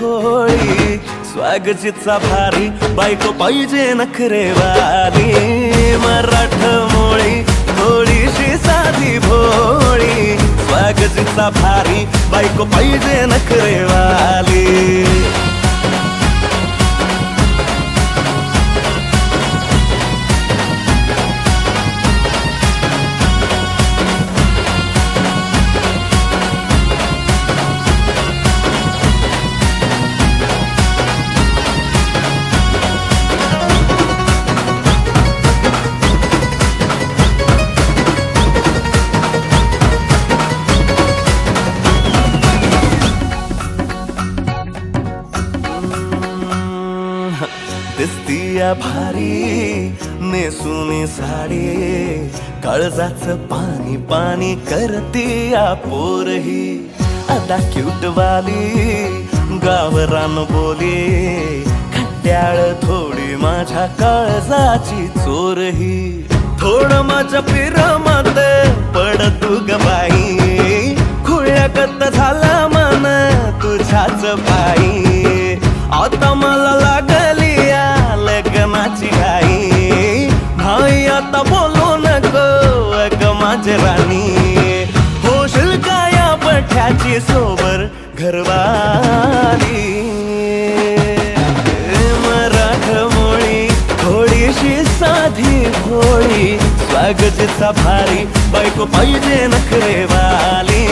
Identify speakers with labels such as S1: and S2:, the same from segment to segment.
S1: भोळी स्वागतीचा भारी बायको पाहिजे नखरेवाली मराठमोळी थोडीशी साधी भोळी स्वागतीचा भारी बायको पाहिजे नखरेवाली दिसतीया भारी नेसुनी साडी काळजाचं पाणी पाणी करतीया पोरही आता क्यूटवाली गावरान बोली खट्याळ थोडी माझ्या काळजाची चोरही थोडं माझ्या पिरमत पड तू ग बाई खुळ्याकत झाला मन तुझ्याच पायी आता मला लागली लग्नाची घाई भाई आता बोलू नको अग माझी राणी होशील का या पठ्याची सोबर घरवाली मराठमोळी थोडीशी साधी भोळी स्वागतीचा भारी बायको पाहिजे नखरेवाली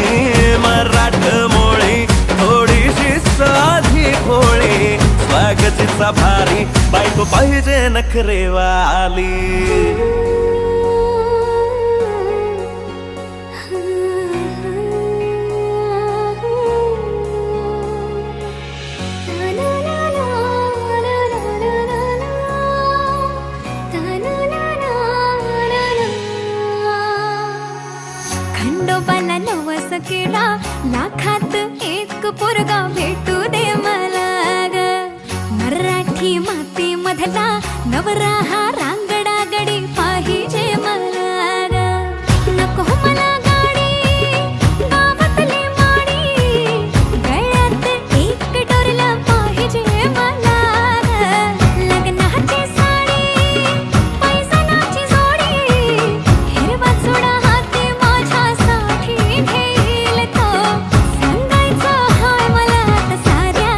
S1: मराठमोळी थोडीशी साधी भोळी स्वागतीचा भारी बायको पाहिजे नखरेवाली
S2: खंडोबाला नवस केला लाखात एक पोरगा भेटू दे मला ग मराठी माती मधला नवरा हा रांगडा गडी पाहिजे मला ग नको मला गाडी गावातली माडी गळ्यात एक डोरला पाहिजे मला ग लग्नाची साडी पैसनाची जोडी हिरवा चुडा हाती माझ्यासाठी घेईल तो सांगायचा हाय मला आता साऱ्या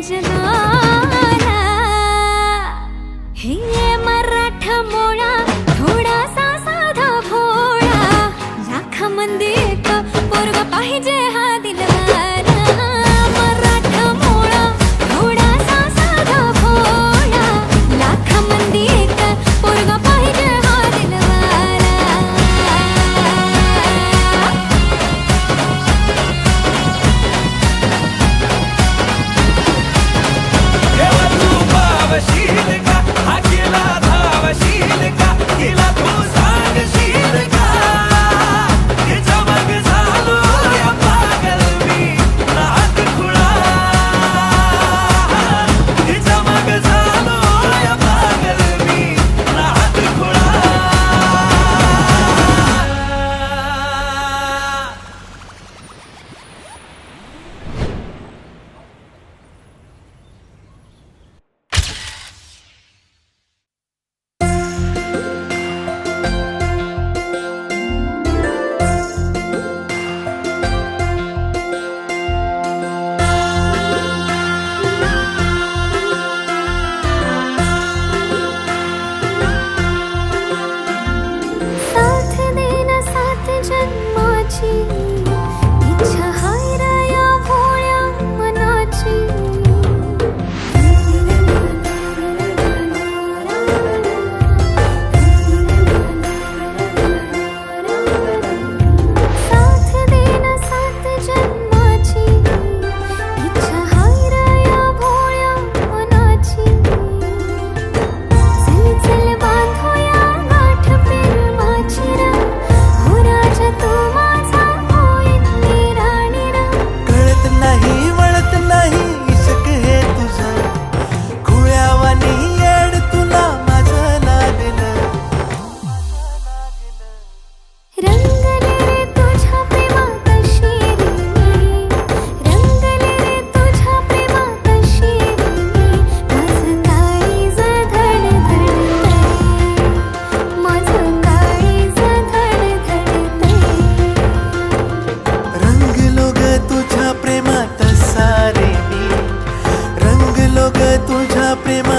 S2: जगाला हे मराठमोळा थोडासा साधा भोळा लाखामध्ये एक पोरगा पाहिजे हा दिलवाला मराठमोळा थोडासा साधा भोळा लाखामध्ये एक पोरगा पाहिजे हा दिलवाला
S1: तू पावशील का हा केला धावशील का हिला तू सांगशील का हिच्या मग झालो या पागल मी नाद खुळा हिच्या मग झालो या पागल मी नाद खुळा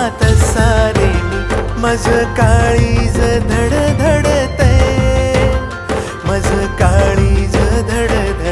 S3: प्रेमात सारे मी माझं काळीज धडधडतय माझं काळीज धडधडतय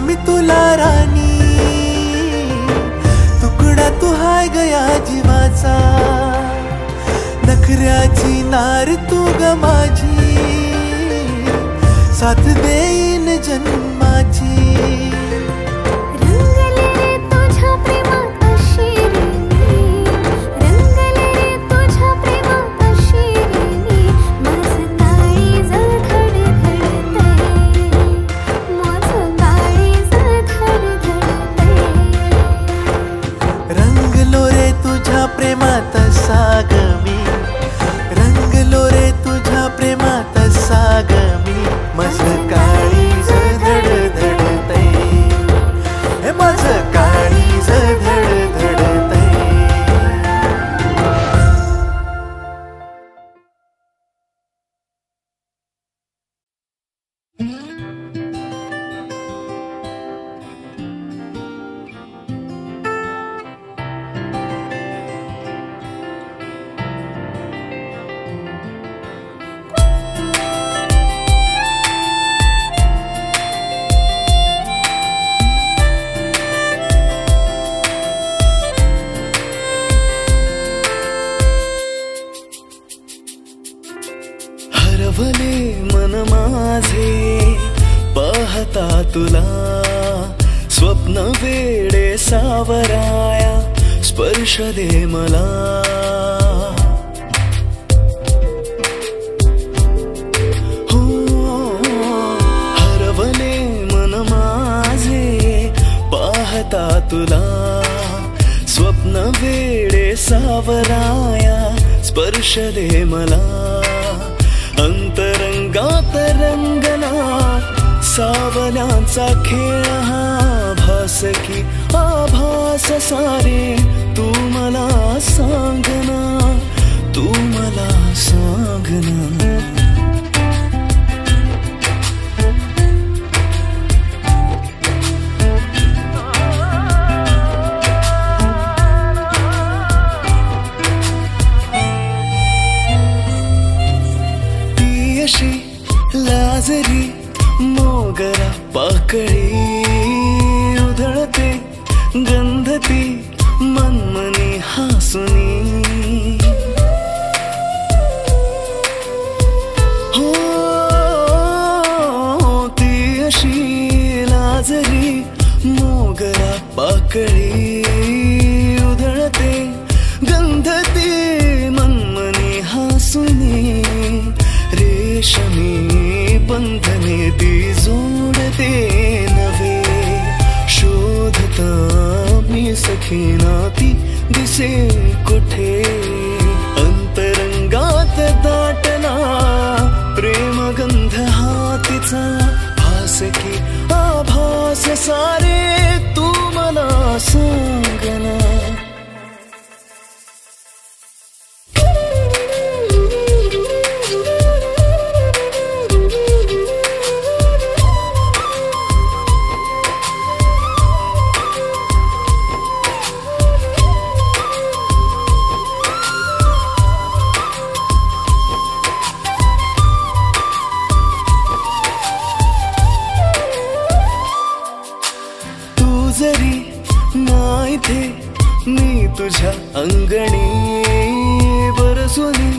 S3: मी तुला राणी तुकडा तू हाय गया जीवाचा नखऱ्याची नार तू ग माझी साथ देईन जन्माची प्रेमात साग मी रंगलो रे तुझ्या प्रेमात साग मी माझं काळीज धडधडतय हे माझं काळीज धडधडतय हरवले मन माझे पाहता तुला स्वप्न वेडे सावराया स्पर्श दे मला हो हरवले मन माझे पाहता तुला स्वप्न वेडे सावराया स्पर्श दे मला अंतरंगात रंगला सावल्यांचा खेळ हा की आभास सारे तू मला सांगना, तू मला सांगना. लाजरी मोगरा पाकळी उधळते गंधती मनमनी हासुनी. हो ती अशी लाजरी मोगरा पाकळी उधळते गंधती मनमनी हासुनी. रेशमी बंधने ती जोडते नवे शोधता मी सखीना ती दिसे कुठे. अंतरंगात दाटला प्रेमगंध हातीचा भास की आभास सारे तू मला सांगना. जरी नाही थे मी तुझ्या अंगणी बरसुनी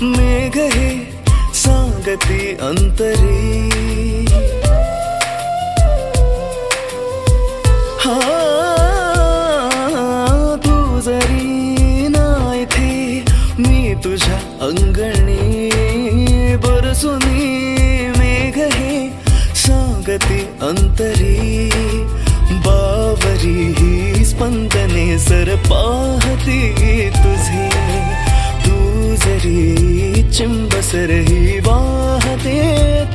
S3: मेघ हे सांगती अंतरी. हा तू जरी नाही थे मी तुझ्या अंगणी बरसुनी मेघ हे सांगती अंतरी. बावरी ही स्पंदने सर पाहती तुझे तू जरी चिंबसर ही वाहते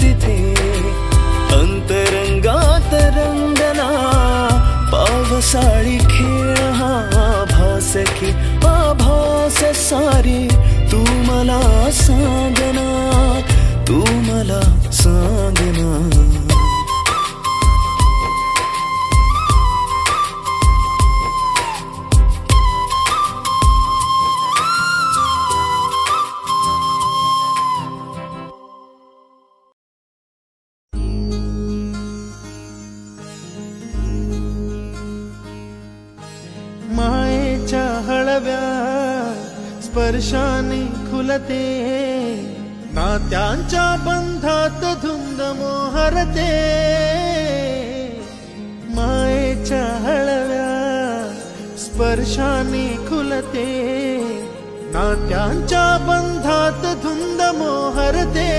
S3: तिथे. अंतरंगात रंगना पावसाळी खेळ हा भास की आभास सारी तू मला सांगना, तू मला सांगना.
S4: मायेच्या हळव्या स्पर्शाने खुलते नात्यांच्या बंधात धुंद मोहरते. मायेच्या हळव्या स्पर्शाने खुलते नात्यांच्या बंधात धुंद मोहरते.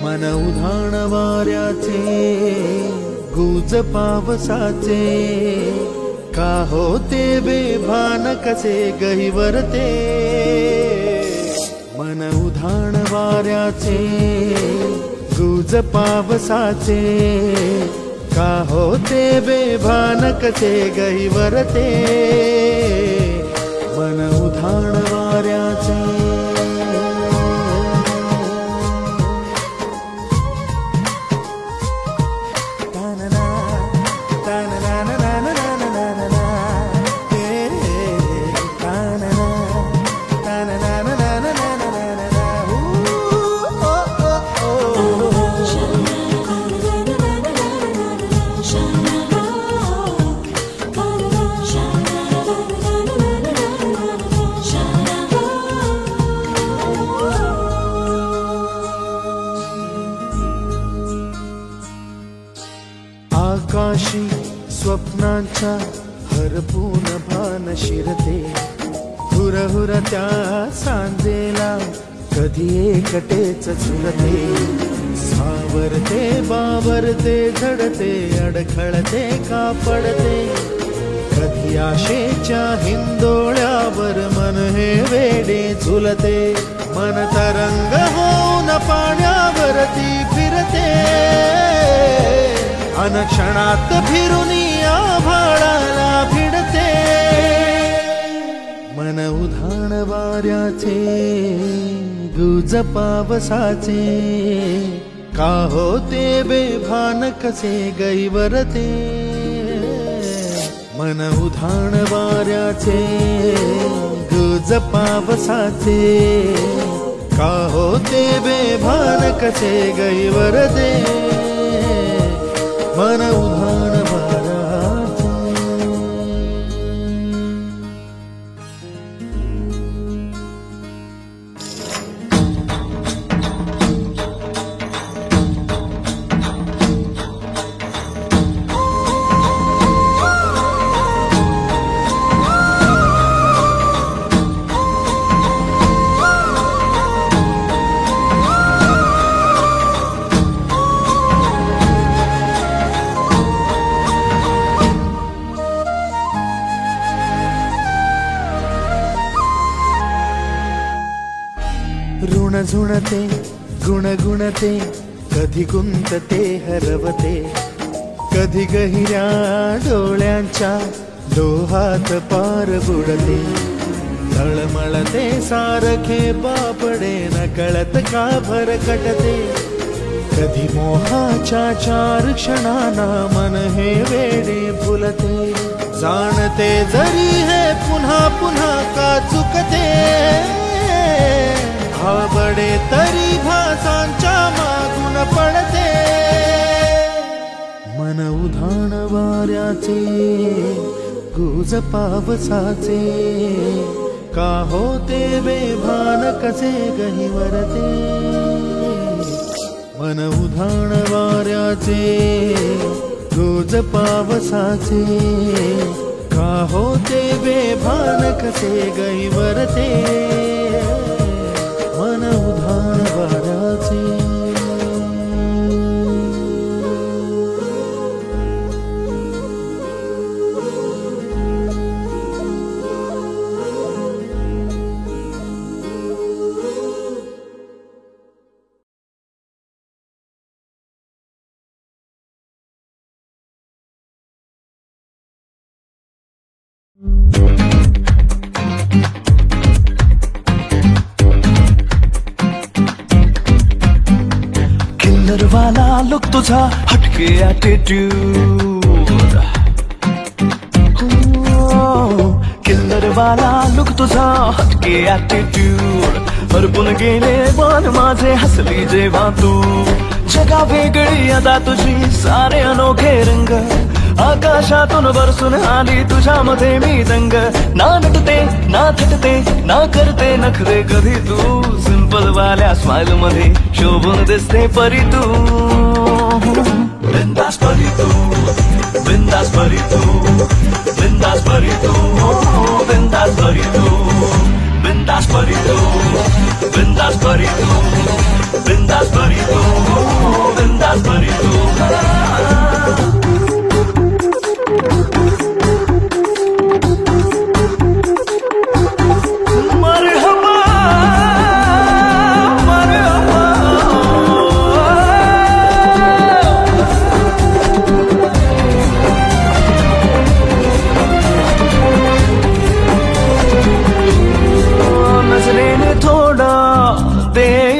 S4: मन उधाण वाऱ्याचे गुज पावसाचे का होते बेभान कसे गहिवरते. मन उधाण वाऱ्याचे गुज पावसाचे का होते बेभान कसे गहिवरते. मन उधाण वाऱ्याचे आकाशी स्वप्नांच्या हरपून भान शिरते. हुरहुर त्या सांजेला कधी एकटेच झुरते. सावरते बावरते झडते अडखळते का पडते. कधी आशेच्या हिंदोळ्यावर मन हे वेडे झुलते. मन तरंग होऊन पाण्यावरती फिरते. अनक्षणात फिरून आभाळाला भिडते मन उधाण वाऱ्याचे गुज पावसाचे का होते बेभान कसे गैवरते मन उधाण वाऱ्याचे गुज पावसाचे का होते बेभान कसे गैवरते मन उधाण वाऱ्याचे ऋण झुणते गुणगुणते कधी गुंतते हरवते कधी गहिऱ्या डोळ्यांच्या डोहात पार बुडते तळमळते सारखे बापडे नकळत का भरकटते कधी मोहाच्या चार क्षणांना मन हे वेडे फुलते जाणते जरी हे पुन्हा पुन्हा का चुकते बडे तरी भासांच्या मागून पडते मन उधाण वाऱ्याचे गुज पावसाचे का होते बेभान कसे गहिवरते मन उधाण वाऱ्याचे गुज पावसाचे का होते बेभान कसे गहिवरते मन उधाण वाऱ्याचे
S3: वाला लुक तुझा हटके ॲटिट्यूड किल्लर वाला लुक तुझा हटके ॲटिट्यूड हरपून गेले मन माझे हसली जेव्हा तू जगा वेगळी अदा तुझी सारे अनोखे रंग आकाशातून बरसून आली तुझ्यामध्ये मी दंग ना नटते ना थटते ना करते नखरे कधी तू सिंपल वाल्या स्माइल मध्ये शोभून दिसते परी तू बिंदास परी तू बिंदास परी तू बिंदास परी तू बिंदास परी तू बिंदास परी तू बिंदास परी तू बिंदास परी तू बिंदास परी तू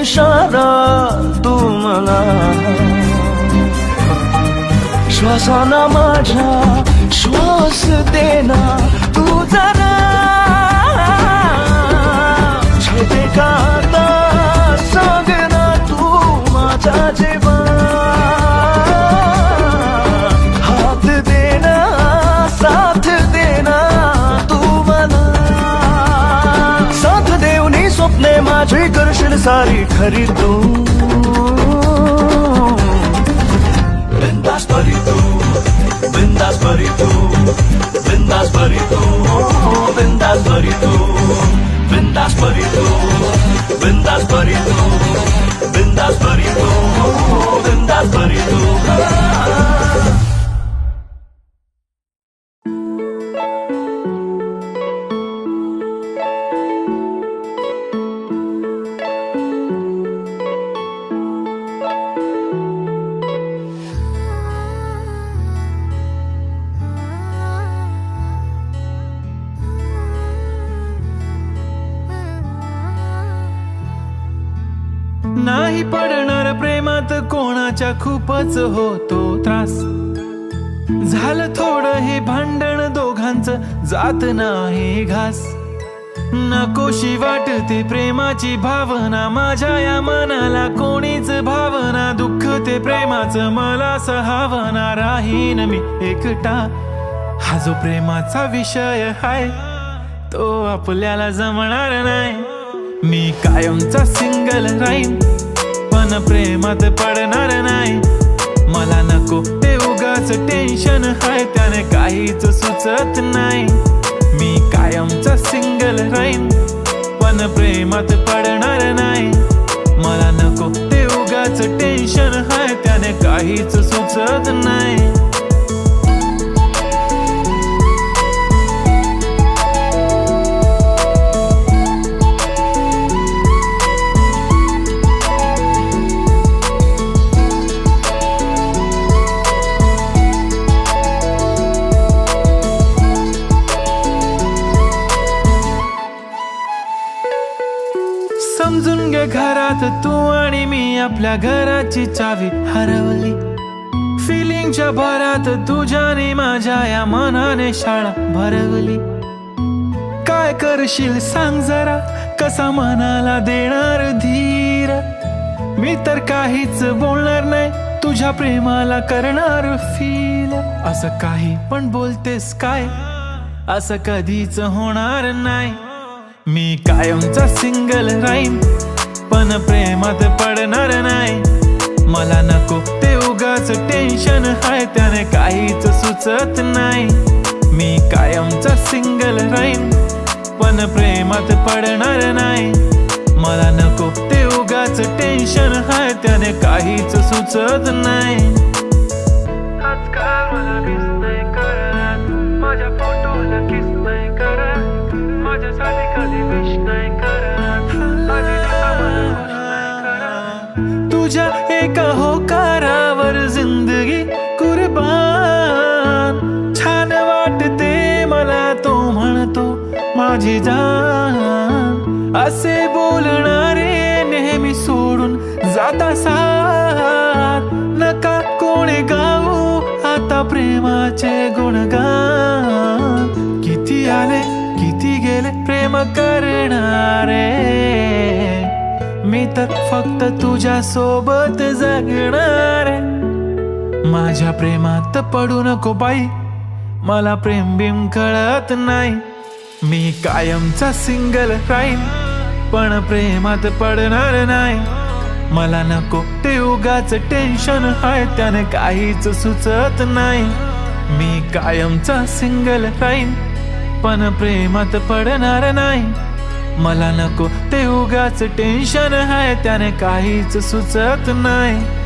S3: इशारा तू मला श्वासाना माझ्या श्वास देना तू जरा छेते का आता सांग ना तू माझा जीवा हात देना साथ देना तू मला साथ देऊनी स्वप्ने माझी करशील सारी खरी तू बिंदास परी तू बिंदास परी तू बिंदास परी तू बिंदास परी तू बिंदास परी तू बिंदास परी तू बिंदास परी तू बिंदास परी तू
S5: पडणार प्रेमात कोणाच्या खूपच होतो त्रास. झालं थोडं हे भांडण दोघांचं जात नाही घास. नकोशी वाटते प्रेमाची भावना माझ्या या मनाला कोणीच भावना. दुःख ते प्रेमाचं मला सहावना राहीन मी एकटा. हा जो प्रेमाचा विषय हाय तो आपल्याला जमणार नाही. मी कायमचा सिंगल राहीन पण प्रेमात पडणार नाही. मला नको ते उगाच टेन्शन हाय त्याने काहीच सुचत नाही. मी कायमचा सिंगल राहीन पण प्रेमात पडणार नाही. मला नको ते उगाच टेन्शन हाय त्याने काहीच सुचत नाही. समजून घे घरात तू आणि मी आपल्या घराची चावी हरवली. फिलिंगच्या भरात तुझ्याने माझ्या या मनाने शाळा भरवली. काय करशील सांग जरा कसा मनाला देणार धीर. मी तर काहीच बोलणार नाही तुझ्या प्रेमाला करणार फील. असं काही पण बोलतेस काय असं कधीच होणार नाही. मी कायमचा सिंगल राहीन पण प्रेमात पडणार नाही. मला नको ते उगाच टेन्शन हाय त्याने काहीच सुचत नाही. मी कायमचा सिंगल राहीन पण प्रेमात पडणार नाही. मला नको ते उगाच टेन्शन हाय त्याने काहीच सुचत नाही. आजकाल मला मिस नाही करत माझ्या फोटोला किस नाही करत. माझ्यासाठी कधी विश नाही करत. तुझ्या एका होकारावर जिंदगी कुर्बान. छान वाटते मला तो म्हणतो माझी जान. असे बोलणारे नेहमी सोडून जाता साथ. नका कोणी गाऊ आता प्रेमाचे गुणगान. किती आले किती गेले प्रेम करणारे. मी तर फक्त तुझ्या सोबत जगणार. माझ्या प्रेमात पडू नको बाई मला प्रेम बिम कळत नाही. मी कायमचा सिंगल राहीन पण प्रेमात पडणार नाही. मला नको ते उगाच टेन्शन हाय त्याने काहीच सुचत नाही. मी कायमचा सिंगल राहीन पण प्रेमात पडणार नाही. मला नको ते उगाच टेन्शन हाय त्याने काहीच सुचत नाही.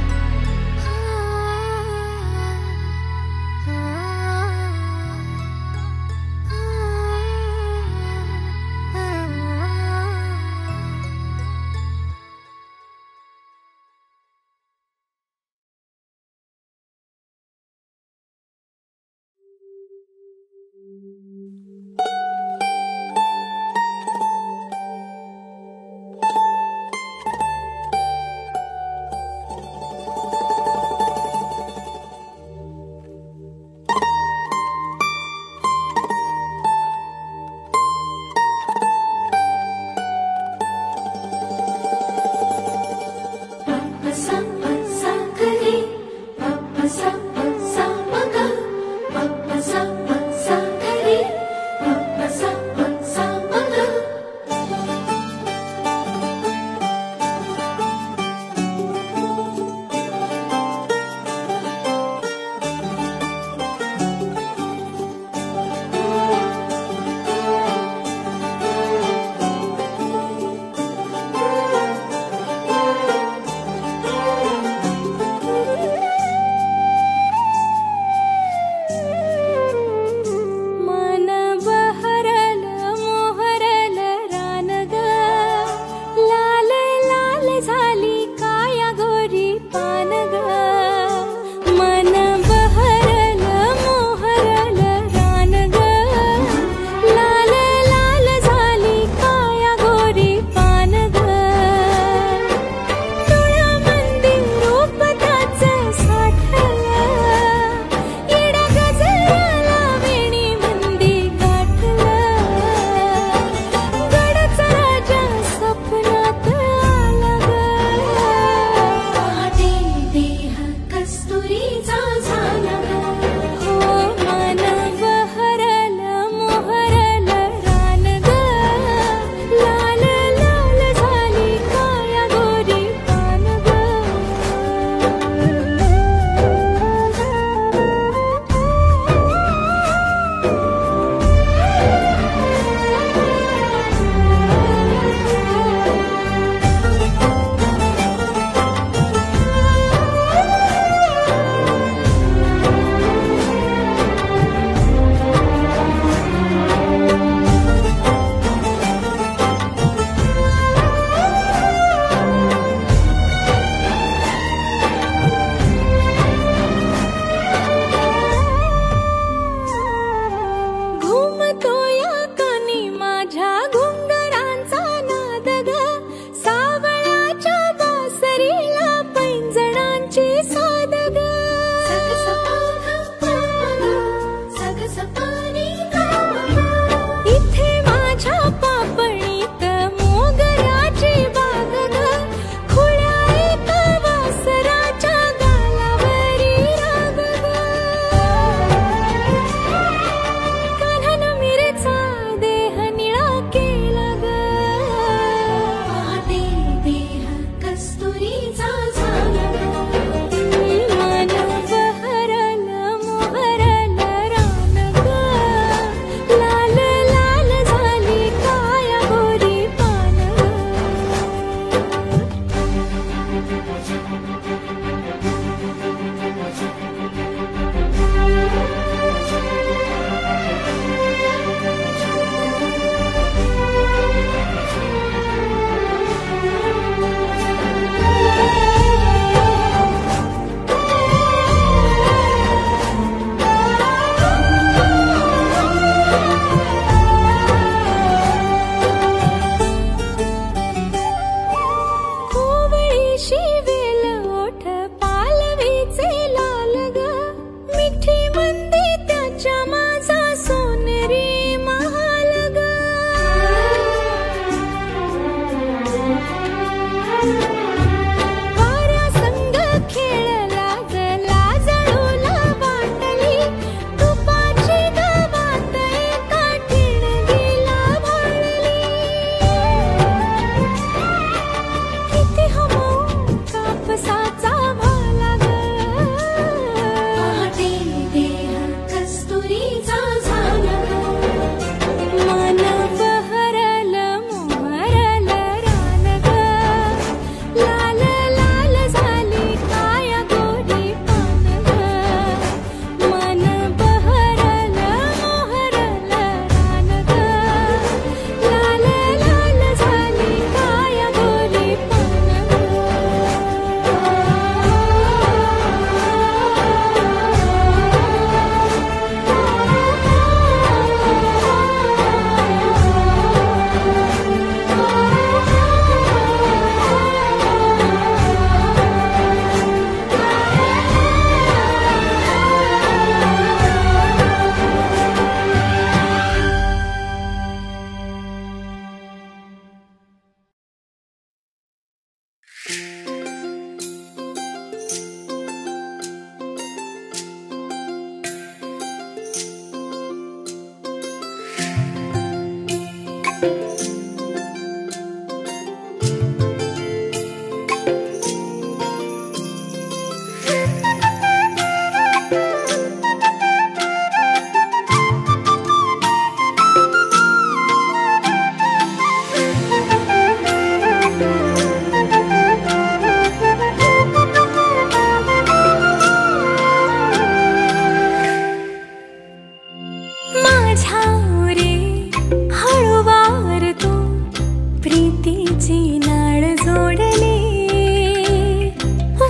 S2: भेटीची नाळ जोडली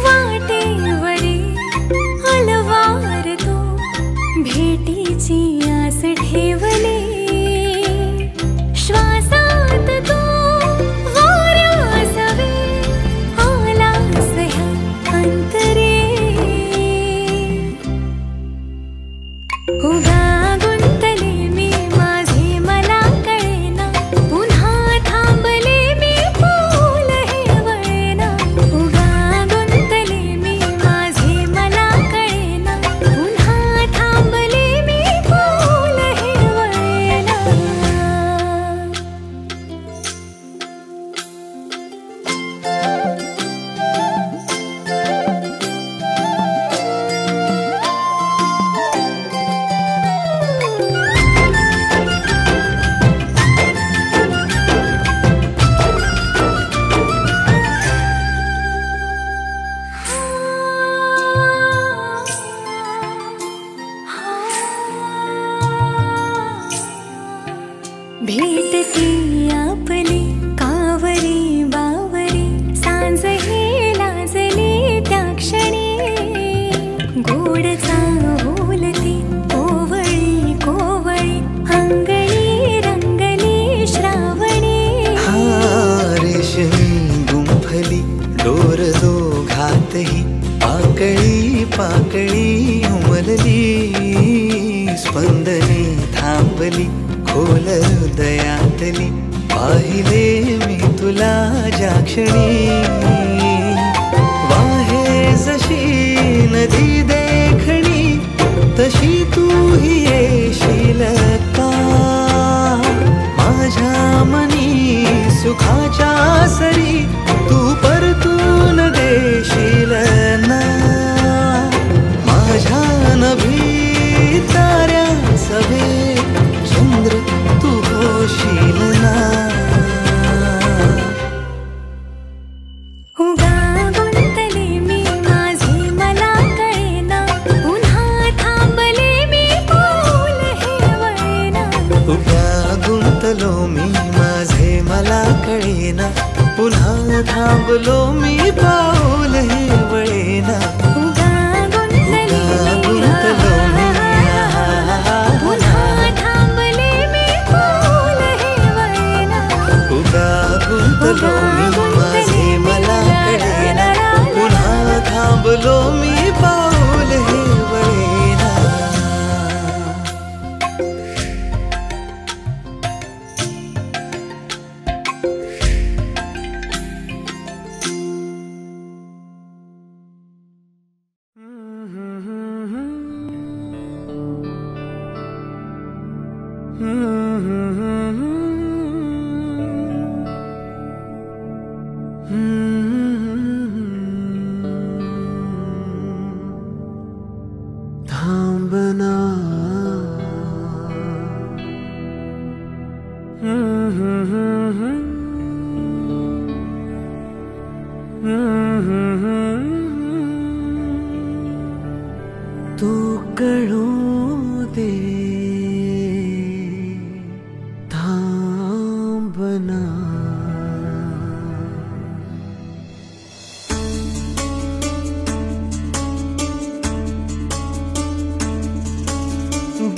S2: वाटेवरी अलवार तो भेटीची आस ठेवली श्वासात तो वाऱ्यासवे आलास ह्या अंतरे उगा गुंतले मी माझे मला कळेना पुन्हा थांबले मी पाऊल हे वळेना उगा गुंतले मी माझे मला कळेना पुन्हा थांबले मी पाऊल हे वळेना भेटती आपली कावरी बावरी सांज हे लाजली त्या क्षणी गोड चांगोलती कोवळी कोवळी अंगणी रंगली श्रावणी
S1: रेशमी गुंफली डोर दोघातही पाकळी पाकळी उमलली स्पंदने थांबली खोल हृदयातली पाहिले मी तुला ज्या क्षणी वाहे जशी नदी देखणी तशी तूही येशील का माझ्या मनी सुखाच्या सरी तू परतून देशील ना माझ्या नभी ताऱ्या सवे चंद्र तू होशील ना
S2: उगा गुंतले मी माझे मला कळेना पुन्हा थांबले मी पाऊल हे वळेना
S1: उगा गुंतलो मी माझे मला कळेना पुन्हा थांबलो मी पाऊल हे वळेना
S2: उगा गुंतले
S1: गुंतलो मी
S2: पुन्हा थांबले मी पाऊल हे वळेना
S1: उगा गुंतलो मी माझे मला कळेना पुन्हा थांबलो मी पाऊल हे वळेना
S4: थांबना तू कळू दे थांबना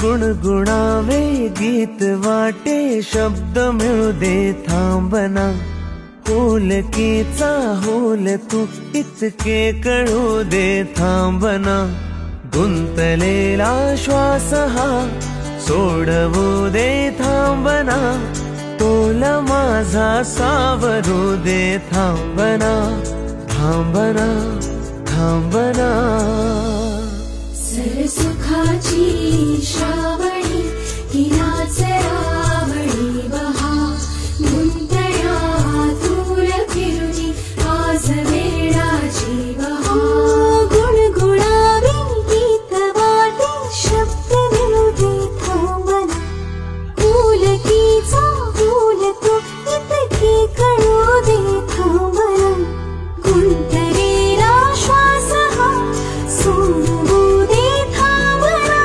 S4: गुणगुणावे गीत वाटे शब्द मिळू दे थांबना होलकीचा होल तू इतके कळू दे थांबना गुंतलेला श्वास हा सोडवू दे थांबना तोल माझा सावरू दे थांबना थांबना थांबना
S2: सरसुखाची श्रावणी हिनाच रावणी बहा गुंतल्या दूर फिरुनी आज वेळाची बहा गुणगुणावे गीत वाटे शब्द मिळू दे थांबना फुलकीचा फुल तू इतकी कळू दे थांबना गुंतलेला श्वास हा सोडवू दे थांबना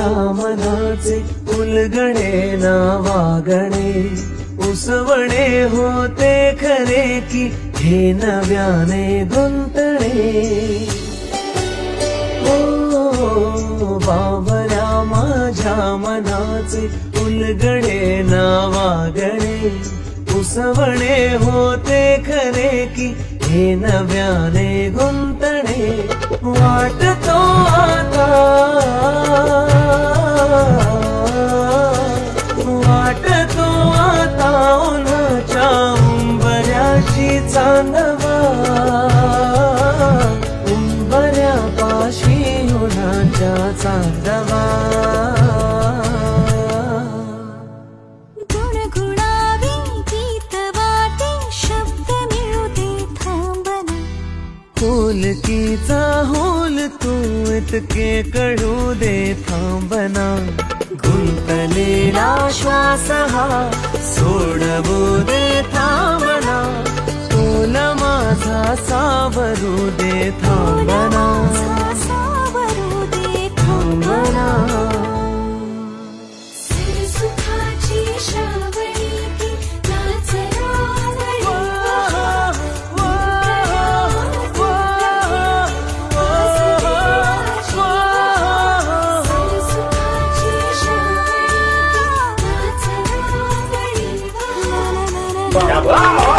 S4: माझ्या मनाचे उलगडे ना वागणे उसवणे होते खरे की हे नव्याने गुंतणे ओ बावल्या माझ्या मनाचे उलगडे ना वागणे उसवणे होते खरे की हे नव्याने गुंतणे वाटतो आता वाटतो आता उन्हाच्या उंबऱ्याशी चांदवा उंबऱ्यापाशी उन्हाच्या चांदवा होलकीचा होल तू इतके कळू दे थांबना गुंतलेला श्वास हा सोडवू दे थांबना तोल माझा सावरू दे थांबना थांबना
S6: Wow!